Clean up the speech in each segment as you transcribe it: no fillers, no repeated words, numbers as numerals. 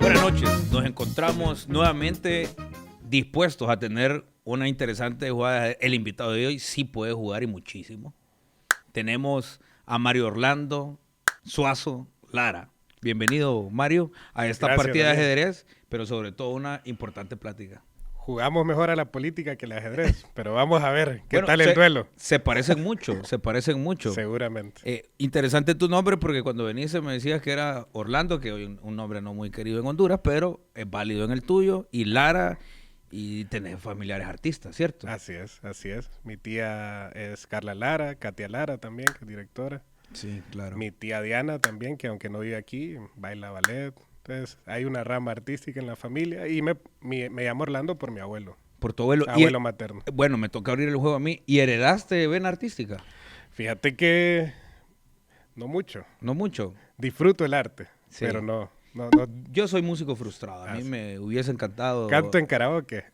Buenas noches, nos encontramos nuevamente dispuestos a tener una interesante jugada. El invitado de hoy sí puede jugar y muchísimo. Tenemos a Mario Orlando Suazo Lara. Bienvenido, Mario, a esta Gracias, partida Daniel. de ajedrez, pero sobre todo una importante plática. Jugamos mejor a la política que al ajedrez, pero vamos a ver qué Bueno, tal el duelo. Se parecen mucho, se parecen mucho. Seguramente. Interesante tu nombre porque cuando veniste me decías que era Orlando, que hoy un nombre no muy querido en Honduras, pero es válido en el tuyo, y Lara, y tenés familiares artistas, ¿cierto? Así es, así es. Mi tía es Carla Lara, Katia Lara también, que es directora. Sí, claro. Mi tía Diana también, que aunque no vive aquí, baila ballet. Entonces, hay una rama artística en la familia y me llamo Orlando por mi abuelo, Por tu abuelo. abuelo materno. Bueno, me toca abrir el juego a mí. ¿Y heredaste vena artística? Fíjate que no mucho. No mucho. Disfruto el arte, Sí. pero no. Yo soy músico frustrado. A mí me hubiese encantado. Canto en karaoke.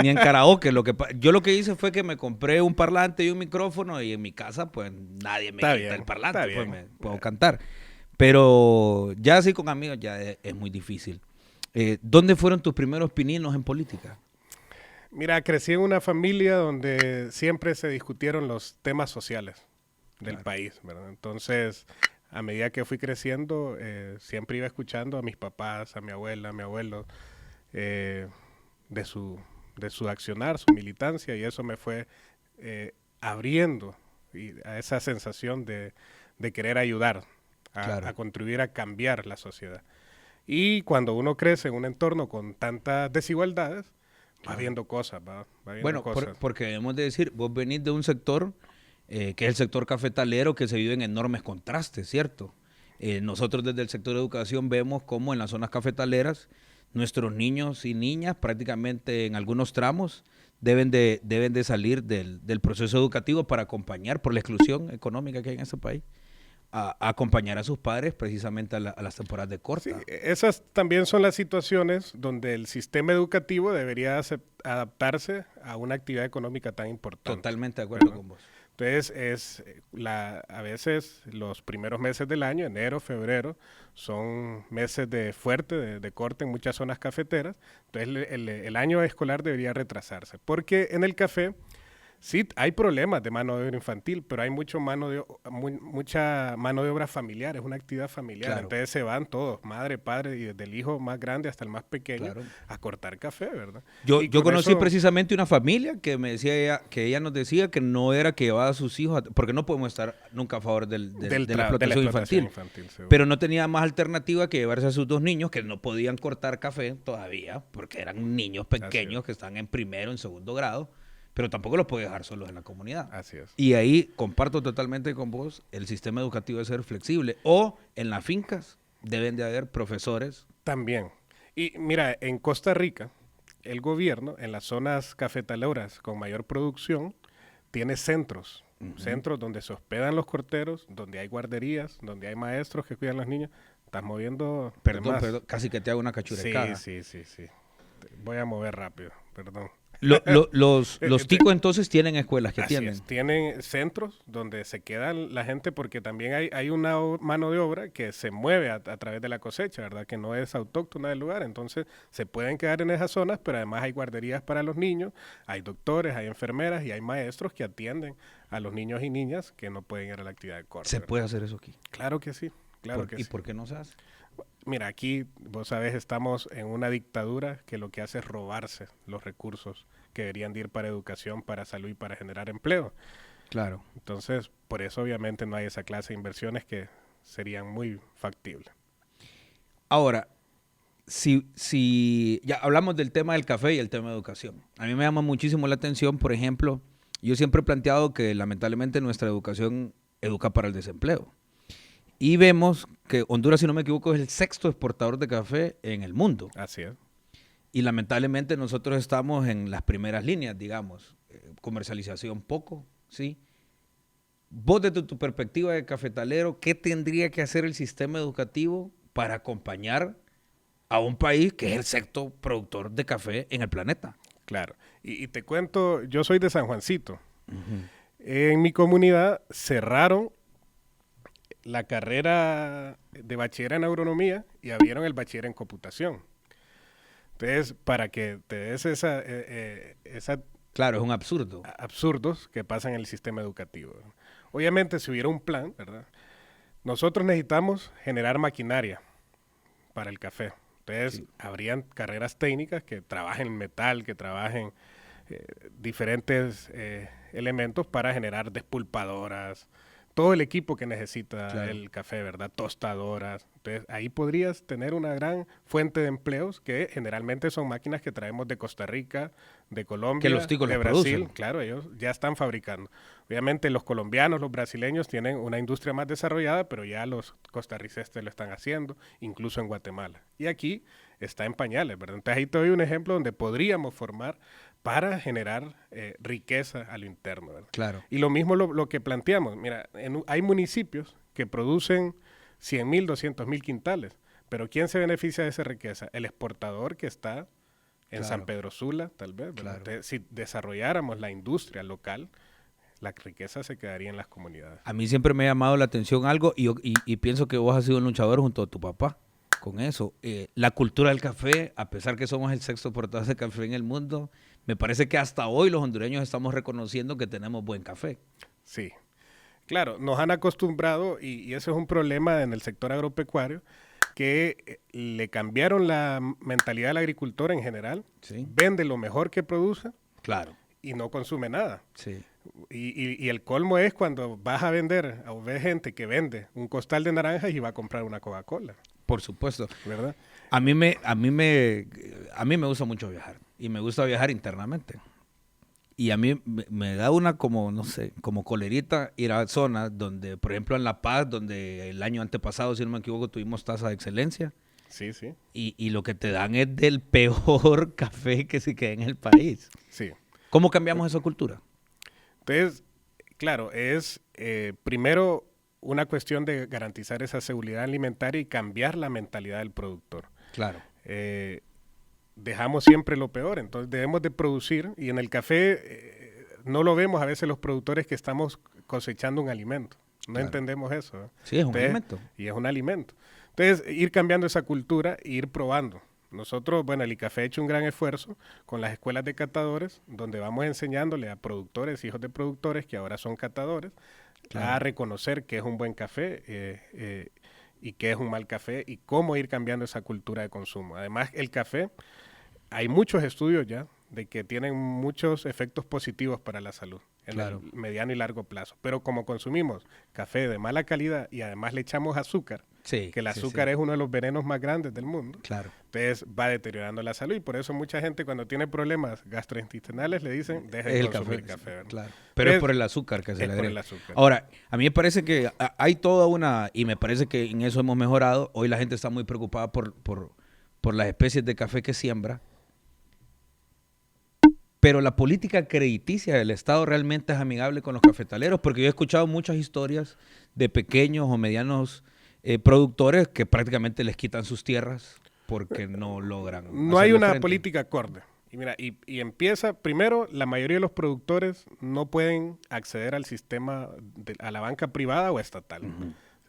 Ni en karaoke. Yo lo que hice fue que me compré un parlante y un micrófono y en mi casa pues nadie me Está quita bien, el parlante, está pues bien. puedo cantar. Pero ya así con amigos ya es muy difícil. ¿Dónde fueron tus primeros pininos en política? Mira, crecí en una familia donde siempre se discutieron los temas sociales del Claro. país, ¿verdad? Entonces, a medida que fui creciendo, siempre iba escuchando a mis papás, a mi abuela, a mi abuelo, de su accionar, su militancia, y eso me fue abriendo a esa sensación de querer ayudar, Claro. a contribuir a cambiar la sociedad. Y cuando uno crece en un entorno con tantas desigualdades, va viendo cosas, va viendo Bueno, cosas. porque debemos de decir, vos venís de un sector que es el sector cafetalero, que se vive en enormes contrastes, ¿cierto? Nosotros desde el sector de educación vemos cómo en las zonas cafetaleras nuestros niños y niñas prácticamente en algunos tramos deben de salir del proceso educativo para acompañar por la exclusión económica que hay en ese país, a acompañar a sus padres precisamente a las temporadas de corta. Sí, esas también son las situaciones donde el sistema educativo debería adaptarse a una actividad económica tan importante. Totalmente de acuerdo ¿verdad? con vos. Entonces, a veces los primeros meses del año, enero, febrero, son meses de corte en muchas zonas cafeteras. Entonces, el año escolar debería retrasarse. Porque en el café, sí, hay problemas de mano de obra infantil, pero hay mucha mano de obra familiar, es una actividad familiar. Claro. Entonces se van todos, madre, padre, y desde el hijo más grande hasta el más pequeño, Claro. a cortar café, ¿verdad? Yo Y con conocí eso- precisamente una familia que me decía que ella nos decía que no era que llevaba a sus hijos, porque no podemos estar nunca a favor de la explotación infantil, seguro. pero no tenía más alternativa que llevarse a sus dos niños que no podían cortar café todavía, porque eran niños pequeños que están en primero, en segundo grado, pero tampoco los puede dejar solos en la comunidad. Así es. Y ahí comparto totalmente con vos, el sistema educativo debe ser flexible, o en las fincas deben de haber profesores. También. Y mira, en Costa Rica, el gobierno, en las zonas cafetaleras con mayor producción, tiene centros. Centros donde se hospedan los corteros, donde hay guarderías, donde hay maestros que cuidan a los niños. Estás moviendo de más. Perdón, casi que te hago una cachurecada. Sí. Voy a mover rápido, perdón. Los ticos entonces tienen escuelas que Así atienden. es, tienen centros donde se queda la gente porque también hay una mano de obra que se mueve a través de la cosecha, ¿verdad? Que no es autóctona del lugar, entonces se pueden quedar en esas zonas, pero además hay guarderías para los niños, hay doctores, hay enfermeras y hay maestros que atienden a los niños y niñas que no pueden ir a la actividad de corte. ¿Se ¿verdad? puede hacer eso aquí? Claro que sí, claro que ¿Y sí. por qué no se hace? Mira, aquí, vos sabés, estamos en una dictadura que lo que hace es robarse los recursos que deberían de ir para educación, para salud y para generar empleo. Claro. Entonces, por eso obviamente no hay esa clase de inversiones que serían muy factibles. Ahora, si ya hablamos del tema del café y el tema de educación. A mí me llama muchísimo la atención, por ejemplo, yo siempre he planteado que lamentablemente nuestra educación educa para el desempleo. Y vemos que Honduras, si no me equivoco, es el sexto exportador de café en el mundo. Así es. Y lamentablemente nosotros estamos en las primeras líneas, digamos. Comercialización poco, ¿sí? Vos desde tu perspectiva de cafetalero, ¿qué tendría que hacer el sistema educativo para acompañar a un país que es el sexto productor de café en el planeta. Claro. Y te cuento, yo soy de San Juancito. En mi comunidad cerraron la carrera de bachiller en agronomía y abrieron el bachiller en computación. Entonces, para que te des esa Claro, es un absurdo. absurdos que pasan en el sistema educativo. Obviamente, si hubiera un plan, ¿verdad? Nosotros necesitamos generar maquinaria para el café. Entonces, Sí. habrían carreras técnicas que trabajen metal, que trabajen diferentes elementos para generar despulpadoras, todo el equipo que necesita Claro. el café, ¿verdad? Tostadoras. Entonces, ahí podrías tener una gran fuente de empleos que generalmente son máquinas que traemos de Costa Rica, de Colombia, Que los ticos de los Brasil. producen. Claro, ellos ya están fabricando. Obviamente los colombianos, los brasileños tienen una industria más desarrollada, pero ya los costarricenses lo están haciendo, incluso en Guatemala. Y aquí está en pañales, ¿verdad? Entonces ahí te doy un ejemplo donde podríamos formar para generar riqueza a lo interno, ¿verdad? Claro. Y lo mismo lo que planteamos. Mira, hay municipios que producen 100,000, 200,000 quintales, pero ¿quién se beneficia de esa riqueza? El exportador que está en San Claro. Pedro Sula, tal vez. ¿verdad? Claro. Entonces, si desarrolláramos la industria local, la riqueza se quedaría en las comunidades. A mí siempre me ha llamado la atención algo y pienso que vos has sido un luchador junto a tu papá con eso. La cultura del café, a pesar que somos el sexto portador de café en el mundo, me parece que hasta hoy los hondureños estamos reconociendo que tenemos buen café. Sí. Claro, nos han acostumbrado, y eso es un problema en el sector agropecuario, que le cambiaron la mentalidad al agricultor en general, Sí. vende lo mejor que produce Claro. y no consume nada. Sí. Y el colmo es cuando vas a vender, o ves gente que vende un costal de naranjas y va a comprar una Coca-Cola, Por supuesto. ¿verdad? A mí me gusta mucho viajar y me gusta viajar internamente. Y a mí me da una como, no sé, como colerita ir a zonas donde, por ejemplo, en La Paz, donde el año antepasado, si no me equivoco, tuvimos tasa de excelencia Sí, sí, y lo que te dan es del peor café que se queda en el país. sí. ¿Cómo cambiamos esa cultura? Entonces, claro, es primero una cuestión de garantizar esa seguridad alimentaria y cambiar la mentalidad del productor. Claro. Dejamos siempre lo peor, entonces debemos de producir y en el café no lo vemos a veces los productores que estamos cosechando un alimento. No Claro. entendemos eso. ¿eh? Sí, es un Entonces, alimento. Y es un alimento. Entonces, ir cambiando esa cultura e ir probando. Nosotros, bueno, el ICAFE ha hecho un gran esfuerzo con las escuelas de catadores, donde vamos enseñándole a productores, hijos de productores, que ahora son catadores, Claro. a reconocer qué es un buen café y qué es un mal café y cómo ir cambiando esa cultura de consumo. Además, el café, hay muchos estudios ya de que tienen muchos efectos positivos para la salud en Claro. el mediano y largo plazo. Pero como consumimos café de mala calidad y además le echamos azúcar, Sí. que el sí, azúcar sí. es uno de los venenos más grandes del mundo, Claro. entonces va deteriorando la salud y por eso mucha gente cuando tiene problemas gastrointestinales le dicen deje Es de el consumir café. café. ¿verdad? Claro. Pero es Entonces, por el azúcar que se es le por agrega. el azúcar. Ahora, a mí me parece que hay toda una, y me parece que en eso hemos mejorado. Hoy la gente está muy preocupada por las especies de café que siembra. Pero la política crediticia del Estado realmente es amigable con los cafetaleros, porque yo he escuchado muchas historias de pequeños o medianos productores que prácticamente les quitan sus tierras porque no logran No hay hacerle una frente. política acorde. Y mira, y empieza, primero, la mayoría de los productores no pueden acceder al sistema, a la banca privada o estatal.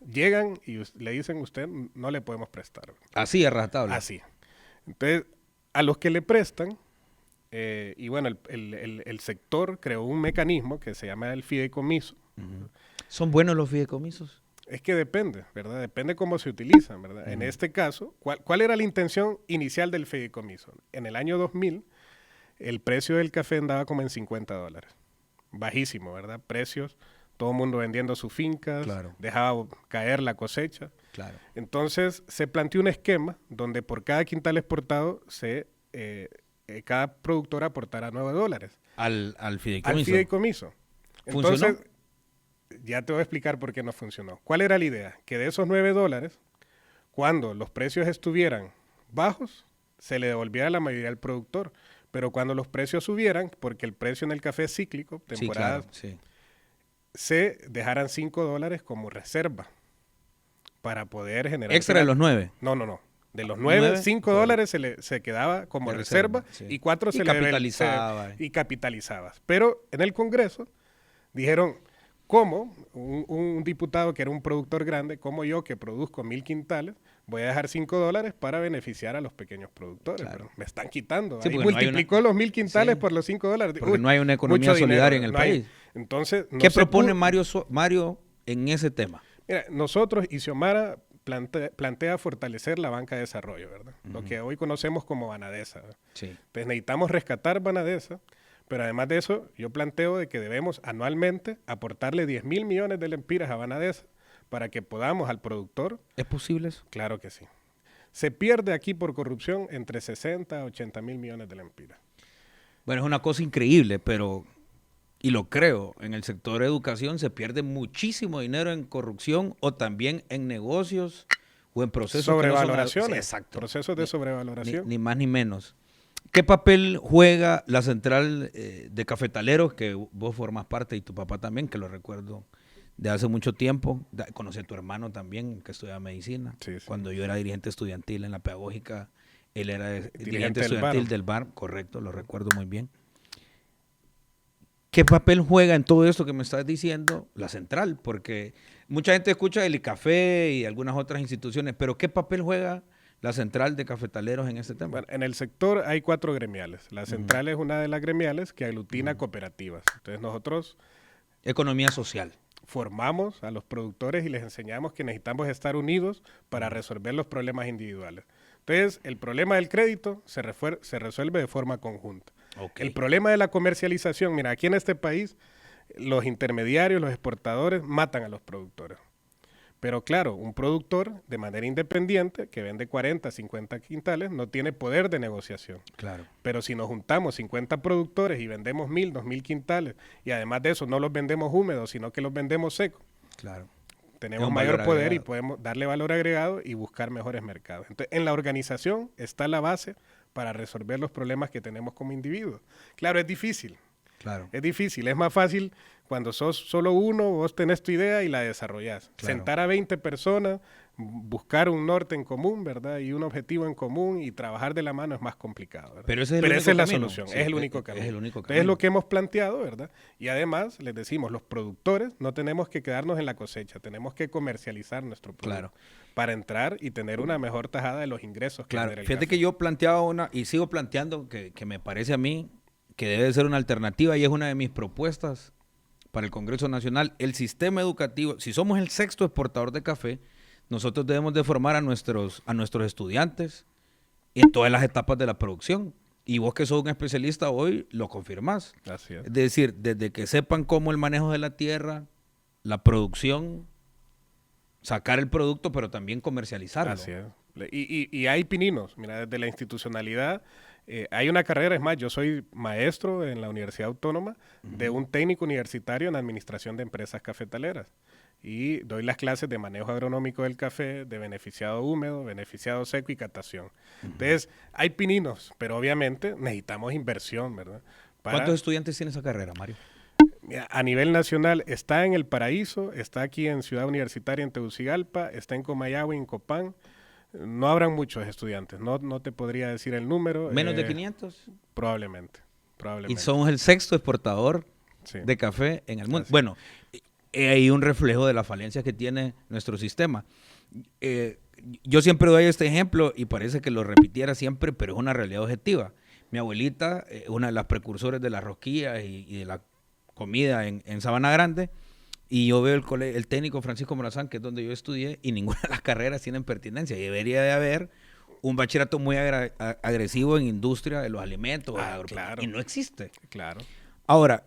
Llegan y le dicen, usted no le podemos prestar. Así es rajatabla. Así. Entonces, a los que le prestan, y bueno, el sector creó un mecanismo que se llama el fideicomiso. ¿Son buenos los fideicomisos? Es que depende, ¿verdad? Depende cómo se utilizan, ¿verdad? En este caso, ¿cuál era la intención inicial del fideicomiso? En el año 2000, el precio del café andaba como en $50. Bajísimo, ¿verdad? Precios, todo el mundo vendiendo sus fincas, Claro. dejaba caer la cosecha. Claro. Entonces, se planteó un esquema donde por cada quintal exportado cada productor aportara $9 Al al fideicomiso. fideicomiso. ¿Funcionó? Entonces, ya te voy a explicar por qué no funcionó. ¿Cuál era la idea? Que de esos $9, cuando los precios estuvieran bajos, se le devolviera la mayoría al productor. Pero cuando los precios subieran, porque el precio en el café es cíclico, Sí, temporadas, claro, sí. se dejaran $5 como reserva para poder generar... Extra de los 9. No. De los 9, 5 dólares se quedaba como reserva sí. y 4 se capitalizaba. y capitalizabas. Pero en el Congreso dijeron, ¿cómo un diputado que era un productor grande, como yo que produzco 1,000 quintales, voy a dejar 5 dólares para beneficiar a los pequeños productores? Claro. Pero me están quitando. Sí, Ahí multiplicó los 1,000 quintales por los 5 dólares. Porque no hay una economía solidaria en el país. Entonces, ¿qué propone Mario en ese tema? Mira, nosotros y Xiomara plantea fortalecer la banca de desarrollo, ¿verdad? Lo que hoy conocemos como Banadesa. Sí. Entonces necesitamos rescatar Banadesa, pero además de eso, yo planteo de que debemos anualmente aportarle 10,000 millones de lempiras a Banadesa para que podamos al productor... ¿Es posible eso? Claro que sí. Se pierde aquí por corrupción entre 60 a 80 mil millones de lempiras. Bueno, es una cosa increíble, pero... Y lo creo, en el sector de educación se pierde muchísimo dinero en corrupción o también en negocios o en procesos sobrevaloraciones. Sí, exacto. Procesos de sobrevaloración. Ni más ni menos. ¿Qué papel juega la central de cafetaleros, que vos formas parte y tu papá también, que lo recuerdo de hace mucho tiempo? Conocí a tu hermano también, que estudia medicina. Sí. Cuando yo era dirigente estudiantil en la pedagógica, él era dirigente estudiantil del bar, correcto, lo recuerdo muy bien. ¿Qué papel juega en todo esto que me estás diciendo la central? Porque mucha gente escucha el ICAFE y algunas otras instituciones, pero ¿qué papel juega la central de cafetaleros en este tema? Bueno, en el sector hay 4 gremiales. La central es una de las gremiales que aglutina cooperativas. Entonces nosotros... Economía social. Formamos a los productores y les enseñamos que necesitamos estar unidos para resolver los problemas individuales. Entonces, el problema del crédito se resuelve de forma conjunta. Okay. El problema de la comercialización, mira, aquí en este país, los intermediarios, los exportadores, matan a los productores. Pero claro, un productor de manera independiente, que vende 40, 50 quintales, no tiene poder de negociación. Claro. Pero si nos juntamos 50 productores y vendemos 1,000, 2,000 quintales, y además de eso no los vendemos húmedos, sino que los vendemos secos, claro, tenemos mayor poder y podemos darle valor agregado y buscar mejores mercados. Entonces, en la organización está la base para resolver los problemas que tenemos como individuos. Claro, es difícil. Claro. Es difícil, es más fácil cuando sos solo uno, vos tenés tu idea y la desarrollás. Claro. Sentar a 20 personas, buscar un norte en común, ¿verdad? Y un objetivo en común y trabajar de la mano es más complicado, ¿verdad? Pero esa es la solución, sí, es el único camino. Es el único camino. Entonces es lo que hemos planteado, ¿verdad? Y además, les decimos, los productores no tenemos que quedarnos en la cosecha, tenemos que comercializar nuestro producto. Claro. Para entrar y tener una mejor tajada de los ingresos. Claro, fíjate que yo planteaba una, y sigo planteando, que me parece a mí que debe ser una alternativa y es una de mis propuestas para el Congreso Nacional. El sistema educativo, si somos el 6º exportador de café, nosotros debemos de formar a nuestros estudiantes en todas las etapas de la producción. Y vos que sos un especialista hoy, lo confirmás. Así es. Es decir, desde que sepan cómo el manejo de la tierra, la producción, sacar el producto, pero también comercializarlo. Así es. Y hay pininos, mira, desde la institucionalidad. Hay una carrera, es más, yo soy maestro en la Universidad Autónoma de un técnico universitario en administración de empresas cafetaleras y doy las clases de manejo agronómico del café, de beneficiado húmedo, beneficiado seco y catación. Entonces, hay pininos, pero obviamente necesitamos inversión, ¿verdad? ¿Cuántos estudiantes tiene esa carrera, Mario? A nivel nacional está en El Paraíso, está aquí en Ciudad Universitaria en Tegucigalpa, está en Comayagua y en Copán. No habrán muchos estudiantes, no te podría decir el número. ¿Menos de 500? Probablemente. Y somos el 6º exportador de café en el mundo. Así. Bueno, hay un reflejo de la falencia que tiene nuestro sistema. Yo siempre doy este ejemplo y parece que lo repitiera siempre, pero es una realidad objetiva. Mi abuelita, una de las precursoras de las rosquillas y de la comida en Sabana Grande, y yo veo el técnico Francisco Morazán, que es donde yo estudié, y ninguna de las carreras tienen pertinencia. Y debería de haber un bachillerato muy agresivo en industria de los alimentos. Claro. Y no existe. Claro. Ahora,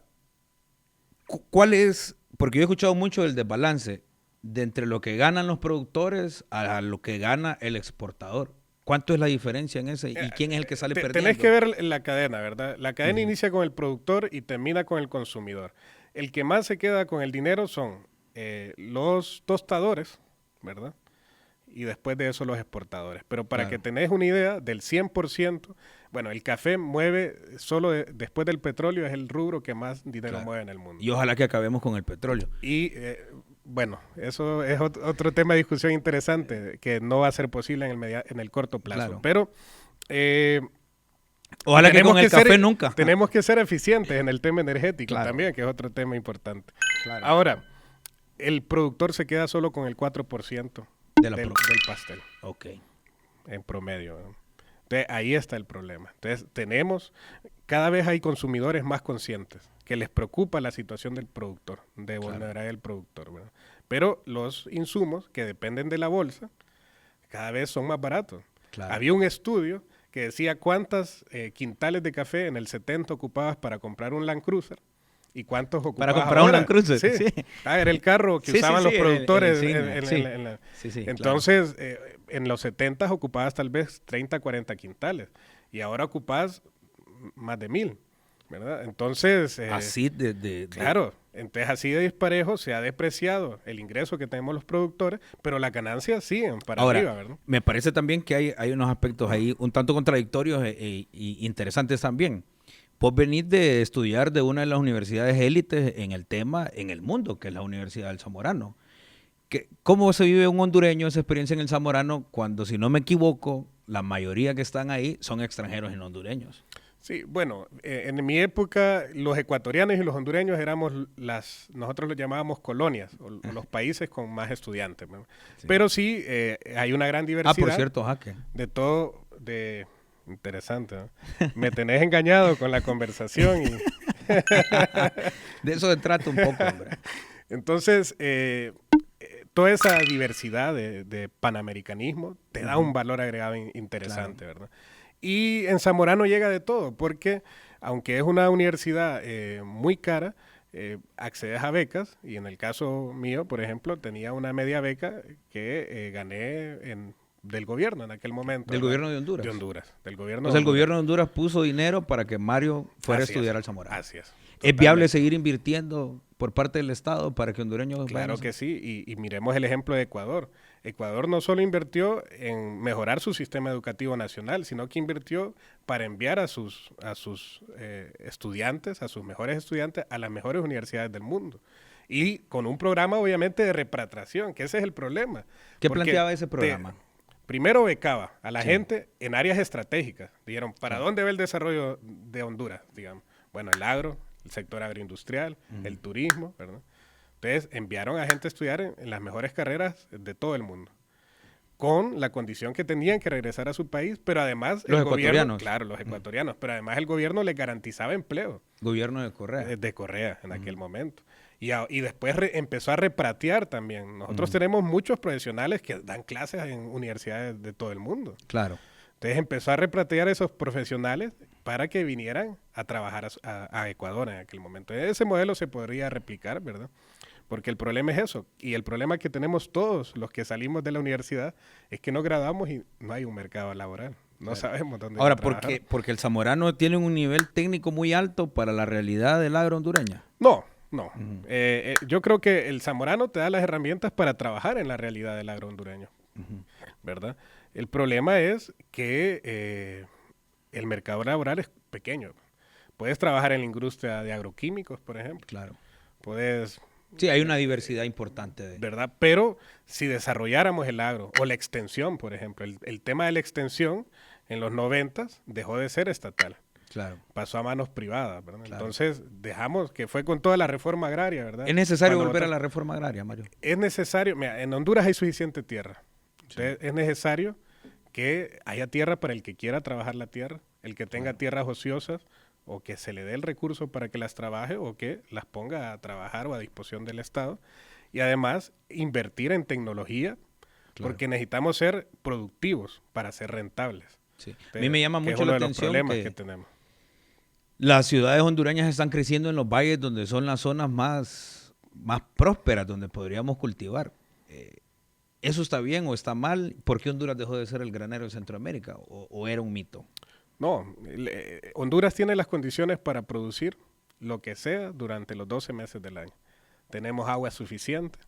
¿cuál es? Porque yo he escuchado mucho del desbalance de entre lo que ganan los productores a lo que gana el exportador. ¿Cuánto es la diferencia en ese? ¿Y quién es el que sale perdiendo? Tenés que ver la cadena, ¿verdad? La cadena inicia con el productor y termina con el consumidor. El que más se queda con el dinero son los tostadores, ¿verdad? Y después de eso los exportadores. Pero para que tenés una idea, del 100%, bueno, el café mueve, solo después del petróleo, es el rubro que más dinero mueve en el mundo. Y ojalá que acabemos con el petróleo. Y Bueno, eso es otro tema de discusión interesante, que no va a ser posible en el corto plazo. Claro. Pero Ojalá que con el café nunca. Tenemos que ser eficientes en el tema energético también, que es otro tema importante. Ahora, el productor se queda solo con el 4% del pastel. Ok. En promedio, ¿no? Entonces, ahí está el problema. Entonces, cada vez hay consumidores más conscientes, que les preocupa la situación del productor, de vulnerabilidad del productor, ¿verdad? Pero los insumos que dependen de la bolsa, cada vez son más baratos. Claro. Había un estudio que decía cuántas quintales de café en el 70 ocupabas para comprar un Land Cruiser y cuántos ocupabas para comprar ahora. un Land Cruiser. Sí. Era el carro que usaban los productores. Entonces, en los 70 ocupabas tal vez 30, 40 quintales y ahora ocupas más de 1000, ¿verdad? Entonces... así Claro, entonces así de disparejo se ha despreciado el ingreso que tenemos los productores, pero las ganancias siguen para arriba, ¿verdad? Me parece también que hay unos aspectos ahí un tanto contradictorios e interesantes también. Vos venís de estudiar de una de las universidades élites en el tema en el mundo, que es la Universidad del Zamorano. ¿Cómo se vive un hondureño esa experiencia en el Zamorano cuando, si no me equivoco, la mayoría que están ahí son extranjeros y no hondureños? Sí, bueno, en mi época los ecuatorianos y los hondureños éramos nosotros los llamábamos colonias, o los países con más estudiantes, ¿no? Sí. Pero sí, hay una gran diversidad. Por cierto, Jaque. De todo, interesante, ¿no? Me tenés engañado con la conversación. De eso se trata un poco, hombre. Entonces, toda esa diversidad de panamericanismo te da un valor agregado interesante, ¿verdad? Y en Zamorano llega de todo, porque aunque es una universidad muy cara, accedes a becas, y en el caso mío, por ejemplo, tenía una media beca que gané del gobierno en aquel momento. ¿Del gobierno de Honduras? De Honduras, del gobierno. O sea, el gobierno de Honduras puso dinero para que Mario fuera a estudiar al Zamorano. Así es. ¿Es viable seguir invirtiendo por parte del Estado para que hondureños... Claro que sí, y miremos el ejemplo de Ecuador. Ecuador no solo invirtió en mejorar su sistema educativo nacional, sino que invirtió para enviar a sus estudiantes, a sus mejores estudiantes, a las mejores universidades del mundo. Y con un programa, obviamente, de repatriación, que ese es el problema. ¿Qué planteaba ese programa? Primero becaba a la gente en áreas estratégicas. Dijeron, ¿para dónde va el desarrollo de Honduras? Digamos, bueno, el agro, el sector agroindustrial, el turismo, ¿verdad? Entonces enviaron a gente a estudiar en las mejores carreras de todo el mundo, con la condición que tenían que regresar a su país, pero además los ecuatorianos. Claro, los ecuatorianos, pero además el gobierno les garantizaba empleo. Gobierno de Correa. De Correa en aquel momento. Y después empezó a repatriar también. Nosotros tenemos muchos profesionales que dan clases en universidades de todo el mundo. Claro. Entonces empezó a repatriar esos profesionales para que vinieran a trabajar a Ecuador en aquel momento. Ese modelo se podría replicar, ¿verdad? Porque el problema es eso. Y el problema que tenemos todos los que salimos de la universidad es que no graduamos y no hay un mercado laboral. No sabemos dónde ahora, porque el Zamorano tiene un nivel técnico muy alto para la realidad del agro hondureña. No. Yo creo que el Zamorano te da las herramientas para trabajar en la realidad del agro hondureño, ¿verdad? El problema es que el mercado laboral es pequeño. Puedes trabajar en la industria de agroquímicos, por ejemplo. Claro. Sí, hay una diversidad importante. ¿Verdad? Pero si desarrolláramos el agro o la extensión, por ejemplo, el tema de la extensión en los 90s dejó de ser estatal. Claro. Pasó a manos privadas, ¿verdad? Claro. Entonces dejamos, que fue con toda la reforma agraria, ¿verdad? ¿Es necesario volver a la reforma agraria, Mario? Es necesario, mira, en Honduras hay suficiente tierra. Entonces, es necesario que haya tierra para el que quiera trabajar la tierra, el que tenga tierras ociosas, o que se le dé el recurso para que las trabaje, o que las ponga a trabajar o a disposición del Estado. Y además, invertir en tecnología, porque necesitamos ser productivos para ser rentables. Sí. Entonces, a mí me llama mucho la atención que tenemos. Las ciudades hondureñas están creciendo en los valles donde son las zonas más prósperas, donde podríamos cultivar. ¿Eso está bien o está mal? ¿Por qué Honduras dejó de ser el granero de Centroamérica? ¿O era un mito? No, Honduras tiene las condiciones para producir lo que sea durante los 12 meses del año. Tenemos agua suficiente,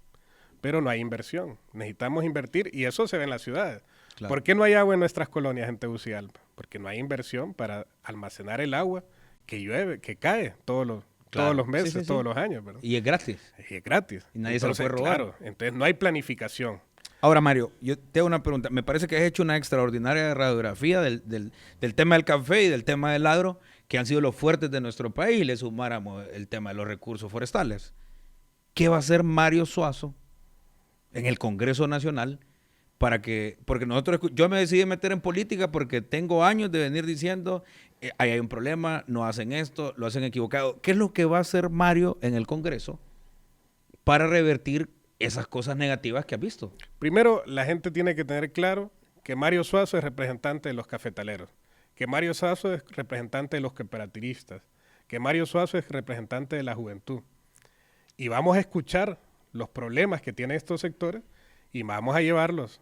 pero no hay inversión. Necesitamos invertir y eso se ve en las ciudades. Claro. ¿Por qué no hay agua en nuestras colonias en Tegucigalpa? Porque no hay inversión para almacenar el agua que llueve, que cae todos Claro. todos los meses, Sí, sí, sí. todos los años, ¿verdad? Y es gratis. Y es gratis. Y nadie se lo puede robar. Claro, entonces no hay planificación. Ahora, Mario, yo te hago una pregunta. Me parece que has hecho una extraordinaria radiografía del tema del café y del tema del agro, que han sido los fuertes de nuestro país, y le sumáramos el tema de los recursos forestales. ¿Qué va a hacer Mario Suazo en el Congreso Nacional porque yo me decidí meter en política porque tengo años de venir diciendo, ahí hay un problema, no hacen esto, lo hacen equivocado? ¿Qué es lo que va a hacer Mario en el Congreso para revertir esas cosas negativas que has visto? Primero, la gente tiene que tener claro que Mario Suazo es representante de los cafetaleros, que Mario Suazo es representante de los cooperativistas, que Mario Suazo es representante de la juventud. Y vamos a escuchar los problemas que tienen estos sectores y vamos a llevarlos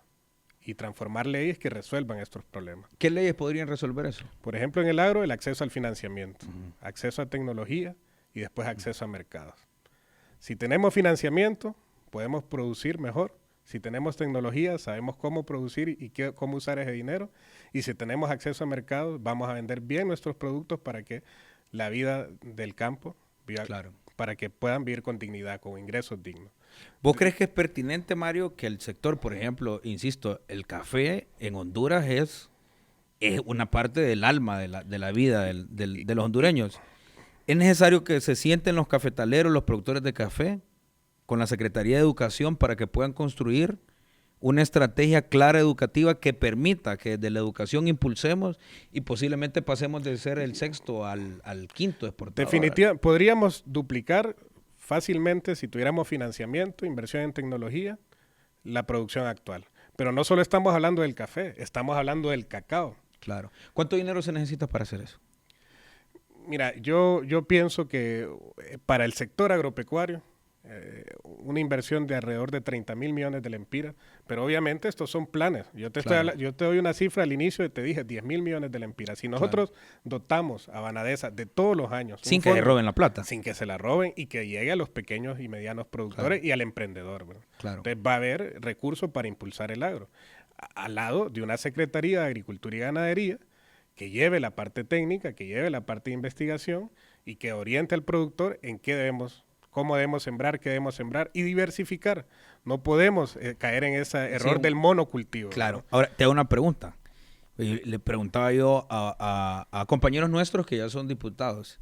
y transformar leyes que resuelvan estos problemas. ¿Qué leyes podrían resolver eso? Por ejemplo, en el agro, el acceso al financiamiento, acceso a tecnología y después acceso a mercados. Si tenemos financiamiento, podemos producir mejor. Si tenemos tecnología, sabemos cómo producir y cómo usar ese dinero. Y si tenemos acceso a mercados, vamos a vender bien nuestros productos para que la vida del campo viva, Claro. para que puedan vivir con dignidad, con ingresos dignos. ¿Vos crees que es pertinente, Mario, que el sector, por ejemplo, insisto, el café en Honduras es una parte del alma de la vida de los hondureños? ¿Es necesario que se sienten los cafetaleros, los productores de café, con la Secretaría de Educación para que puedan construir una estrategia clara educativa que permita que desde la educación impulsemos y posiblemente pasemos de ser el sexto al quinto exportador? Definitivamente, podríamos duplicar fácilmente, si tuviéramos financiamiento, inversión en tecnología, la producción actual. Pero no solo estamos hablando del café, estamos hablando del cacao. Claro. ¿Cuánto dinero se necesita para hacer eso? Mira, yo pienso que para el sector agropecuario, una inversión de alrededor de 30,000 millones de lempiras, pero obviamente estos son planes. Yo te doy una cifra al inicio y te dije 10,000 millones de lempiras. Si nosotros dotamos a Banadesa de todos los años, sin que le roben la plata, sin que se la roben y que llegue a los pequeños y medianos productores y al emprendedor, ¿verdad? Claro. Entonces va a haber recursos para impulsar el agro, al lado de una Secretaría de Agricultura y Ganadería que lleve la parte técnica, que lleve la parte de investigación y que oriente al productor en cómo debemos sembrar, qué debemos sembrar y diversificar. No podemos caer en ese error del monocultivo. Claro. ¿No? Ahora, te hago una pregunta. Le preguntaba yo a compañeros nuestros que ya son diputados,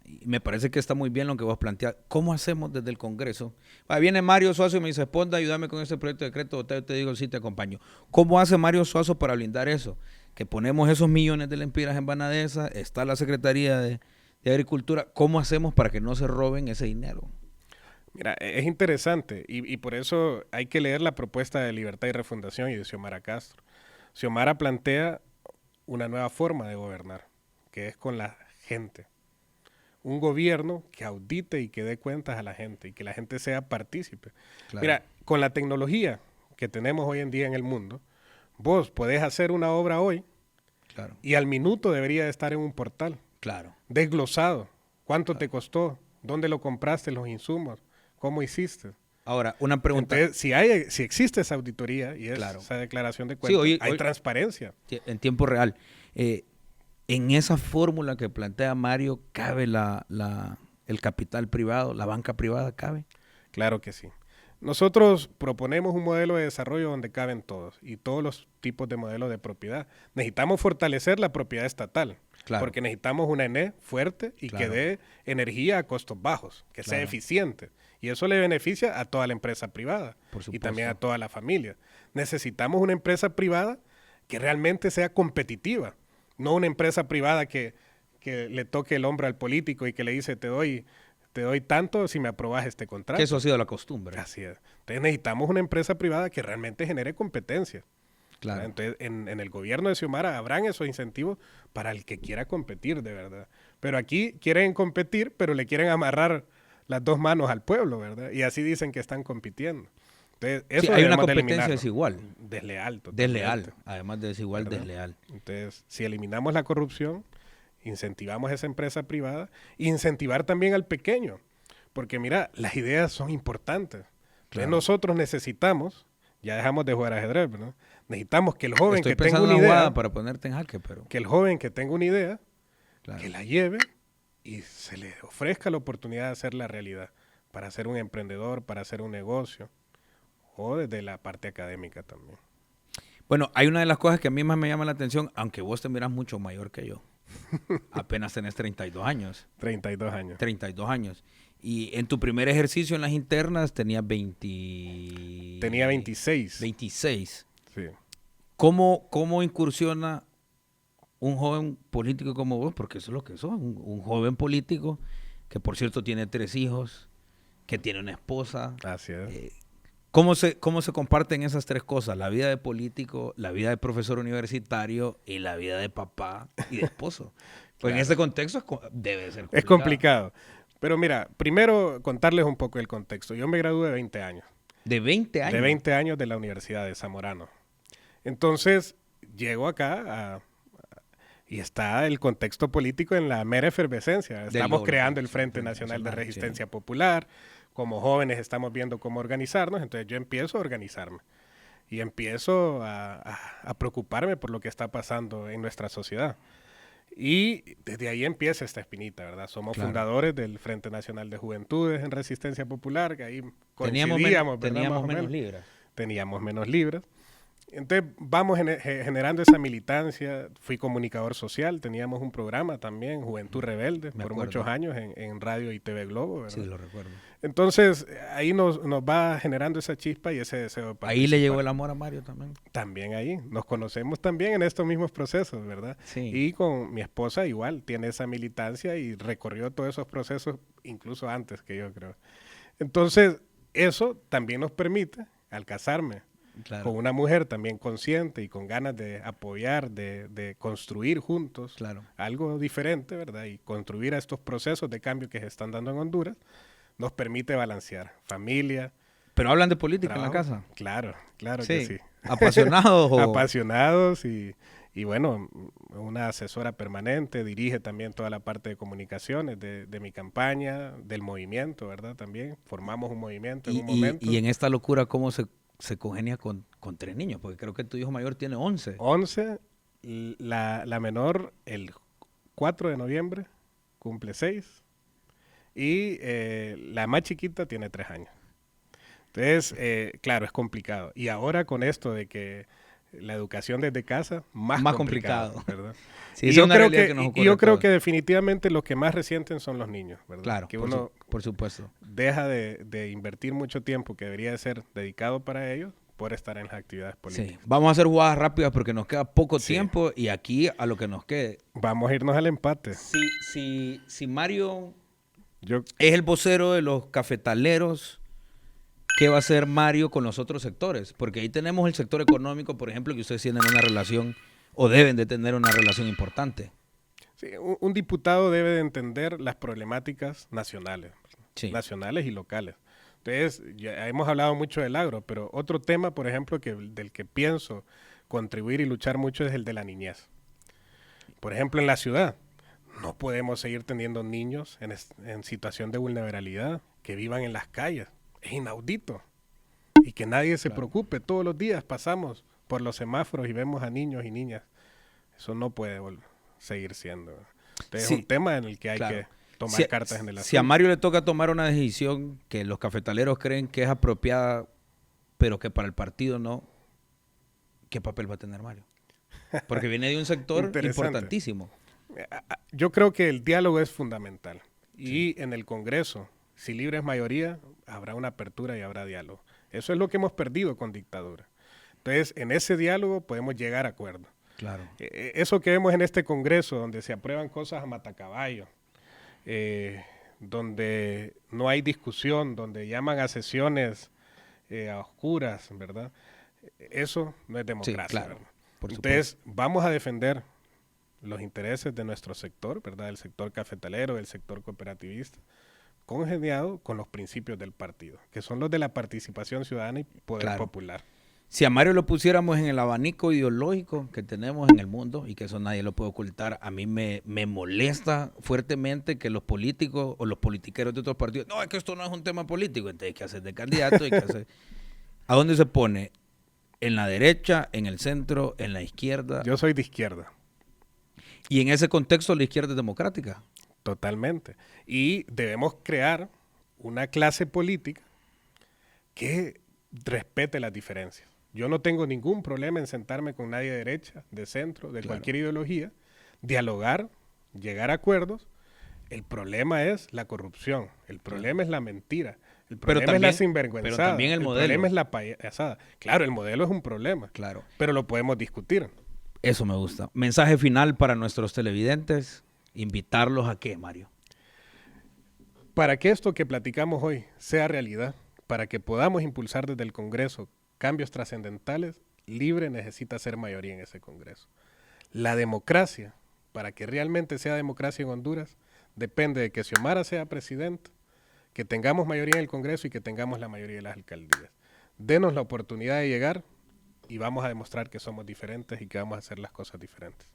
y me parece que está muy bien lo que vos planteás. ¿Cómo hacemos desde el Congreso? Viene Mario Suazo y me dice, Ponda, ayúdame con este proyecto de decreto, te digo, sí, te acompaño. ¿Cómo hace Mario Suazo para blindar eso? Que ponemos esos millones de lempiras en Banadesa, está la Secretaría de Agricultura. ¿Cómo hacemos para que no se roben ese dinero? Mira, es interesante y por eso hay que leer la propuesta de Libertad y Refundación y de Xiomara Castro. Xiomara plantea una nueva forma de gobernar, que es con la gente. Un gobierno que audite y que dé cuentas a la gente y que la gente sea partícipe. Claro. Mira, con la tecnología que tenemos hoy en día en el mundo, vos podés hacer una obra hoy, claro, y al minuto debería de estar en un portal. Claro. Desglosado. ¿Cuánto te costó? ¿Dónde lo compraste los insumos? ¿Cómo hiciste? Ahora, una pregunta. Entonces, si existe esa auditoría y esa declaración de cuentas, sí, hay transparencia. En tiempo real. En esa fórmula que plantea Mario, ¿cabe el capital privado, la banca privada, cabe? Claro que sí. Nosotros proponemos un modelo de desarrollo donde caben todos y todos los tipos de modelos de propiedad. Necesitamos fortalecer la propiedad estatal, claro, porque necesitamos una ENE fuerte y claro, que dé energía a costos bajos, que sea eficiente. Y eso le beneficia a toda la empresa privada y también a toda la familia. Necesitamos una empresa privada que realmente sea competitiva, no una empresa privada que le toque el hombro al político y que le dice te doy tanto si me aprobas este contrato. Que eso ha sido la costumbre. Así es. Entonces necesitamos una empresa privada que realmente genere competencia. Claro. Entonces en el gobierno de Xiomara habrán esos incentivos para el que quiera competir de verdad. Pero aquí quieren competir, pero le quieren amarrar las dos manos al pueblo, ¿verdad? Y así dicen que están compitiendo. Entonces, eso sí, hay una competencia desigual. Desleal. Desleal. Además de desigual, ¿verdad? Desleal. Entonces, si eliminamos la corrupción, incentivamos a esa empresa privada, incentivar también al pequeño, porque mira, las ideas son importantes. Entonces nosotros necesitamos, ya dejamos de jugar ajedrez, ¿no? Necesitamos que el joven que tenga una idea, para ponerte en jaque, pero que el joven que tenga una idea, claro, que la lleve y se le ofrezca la oportunidad de hacer la realidad, para ser un emprendedor, para hacer un negocio, o desde la parte académica también. Bueno, hay una de las cosas que a mí más me llama la atención, aunque vos te miras mucho mayor que yo. Apenas tenés 32 años. 32 años. 32 años. Y en tu primer ejercicio en las internas tenías 20... Tenía 26. 26. Sí. ¿Cómo incursiona un joven político como vos? Porque eso es lo que sos, un joven político que, por cierto, tiene 3 hijos, que tiene una esposa. Así es. ¿Cómo se comparten esas 3 cosas? La vida de político, la vida de profesor universitario y la vida de papá y de esposo. Pues Claro. en ese contexto debe ser complicado. Es complicado. Pero mira, primero contarles un poco el contexto. Yo me gradué de 20 años. ¿De 20 años? De 20 años de la Universidad de Zamorano. Entonces, llego acá y está el contexto político en la mera efervescencia. Estamos creando el Frente Nacional de Resistencia Popular. Como jóvenes estamos viendo cómo organizarnos. Entonces yo empiezo a organizarme. Y empiezo a preocuparme por lo que está pasando en nuestra sociedad. Y desde ahí empieza esta espinita, ¿verdad? Somos fundadores del Frente Nacional de Juventudes en Resistencia Popular, que ahí coincidíamos, teníamos menos libras. Teníamos menos libras. Entonces vamos generando esa militancia. Fui comunicador social, teníamos un programa también, Juventud Rebelde, por muchos años en Radio y TV Globo, ¿verdad? Sí, lo recuerdo. Entonces ahí nos va generando esa chispa y ese deseo de participar. Ahí le llegó el amor a Mario también. También ahí, nos conocemos también en estos mismos procesos, ¿verdad? Sí. Y con mi esposa igual, tiene esa militancia y recorrió todos esos procesos incluso antes que yo, creo. Entonces, eso también nos permite, al casarme, claro, con una mujer también consciente y con ganas de apoyar, de construir juntos, claro, algo diferente, ¿verdad? Y contribuir a estos procesos de cambio que se están dando en Honduras, nos permite balancear familia. ¿Pero hablan de política trabajo. En la casa? Claro, claro que sí. ¿Apasionados? Apasionados y bueno, una asesora permanente, dirige también toda la parte de comunicaciones de mi campaña, del movimiento, ¿verdad? También formamos un movimiento en un momento. Y en esta locura, ¿cómo se congenia con 3 niños? Porque creo que tu hijo mayor tiene 11. 11, la menor el 4 de noviembre cumple 6 y la más chiquita tiene 3 años. Entonces, claro, es complicado. Y ahora con esto de que la educación desde casa, más complicado, ¿verdad? Sí, y yo creo que definitivamente los que más resienten son los niños, ¿verdad? Claro, que uno por supuesto. Deja de invertir mucho tiempo que debería de ser dedicado para ellos por estar en las actividades políticas. Sí, vamos a hacer jugadas rápidas porque nos queda poco tiempo y aquí a lo que nos quede. Vamos a irnos al empate. Si Mario es el vocero de los cafetaleros, ¿qué va a hacer Mario con los otros sectores? Porque ahí tenemos el sector económico, por ejemplo, que ustedes tienen una relación o deben de tener una relación importante. Sí, un diputado debe de entender las problemáticas nacionales, sí, nacionales y locales. Entonces, ya hemos hablado mucho del agro, pero otro tema, por ejemplo, del que pienso contribuir y luchar mucho es el de la niñez. Por ejemplo, en la ciudad, no podemos seguir teniendo niños en situación de vulnerabilidad que vivan en las calles. Es inaudito. Y que nadie se preocupe. Todos los días pasamos por los semáforos y vemos a niños y niñas. Eso no puede seguir siendo. Entonces, es un tema en el que hay que tomar cartas en el asunto. Si a Mario le toca tomar una decisión que los cafetaleros creen que es apropiada, pero que para el partido no, ¿qué papel va a tener Mario? Porque viene de un sector importantísimo. Yo creo que el diálogo es fundamental. Y en el Congreso, si libre es mayoría, habrá una apertura y habrá diálogo. Eso es lo que hemos perdido con dictadura. Entonces, en ese diálogo podemos llegar a acuerdos. Claro. Eso que vemos en este Congreso, donde se aprueban cosas a matacaballo, donde no hay discusión, donde llaman a sesiones a oscuras, ¿verdad? Eso no es democracia. Sí, claro. Entonces, vamos a defender los intereses de nuestro sector, ¿verdad? El sector cafetalero, el sector cooperativista, congeniado con los principios del partido, que son los de la participación ciudadana y poder popular. Si a Mario lo pusiéramos en el abanico ideológico que tenemos en el mundo, y que eso nadie lo puede ocultar, a mí me molesta fuertemente que los políticos o los politiqueros de otros partidos, no, es que esto no es un tema político, entonces hay que hacer de candidato, hay que hacer... ¿A dónde se pone? ¿En la derecha, en el centro, en la izquierda? Yo soy de izquierda. ¿Y en ese contexto la izquierda es democrática? Totalmente. Y debemos crear una clase política que respete las diferencias. Yo no tengo ningún problema en sentarme con nadie de derecha, de centro, de cualquier ideología, dialogar, llegar a acuerdos. El problema es la corrupción, el problema es la mentira, el problema es la sinvergüenzada, pero también el modelo. Problema es la payasada. Claro, el modelo es un problema, claro, pero lo podemos discutir. Eso me gusta. Mensaje final para nuestros televidentes, invitarlos a qué, Mario. Para que esto que platicamos hoy sea realidad, para que podamos impulsar desde el Congreso cambios trascendentales, Libre necesita ser mayoría en ese Congreso. La democracia, para que realmente sea democracia en Honduras, depende de que Xiomara sea presidente, que tengamos mayoría en el Congreso y que tengamos la mayoría de las alcaldías. Denos la oportunidad de llegar y vamos a demostrar que somos diferentes y que vamos a hacer las cosas diferentes.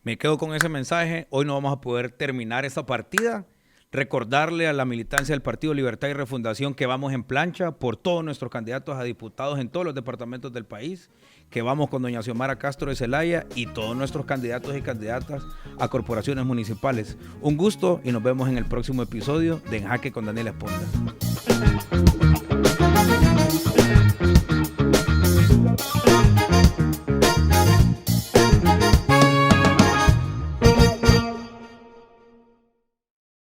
Me quedo con ese mensaje. Hoy no vamos a poder terminar esta partida. Recordarle a la militancia del Partido Libertad y Refundación que vamos en plancha por todos nuestros candidatos a diputados en todos los departamentos del país, que vamos con doña Xiomara Castro de Zelaya y todos nuestros candidatos y candidatas a corporaciones municipales. Un gusto y nos vemos en el próximo episodio de En Jaque con Daniel Esponda.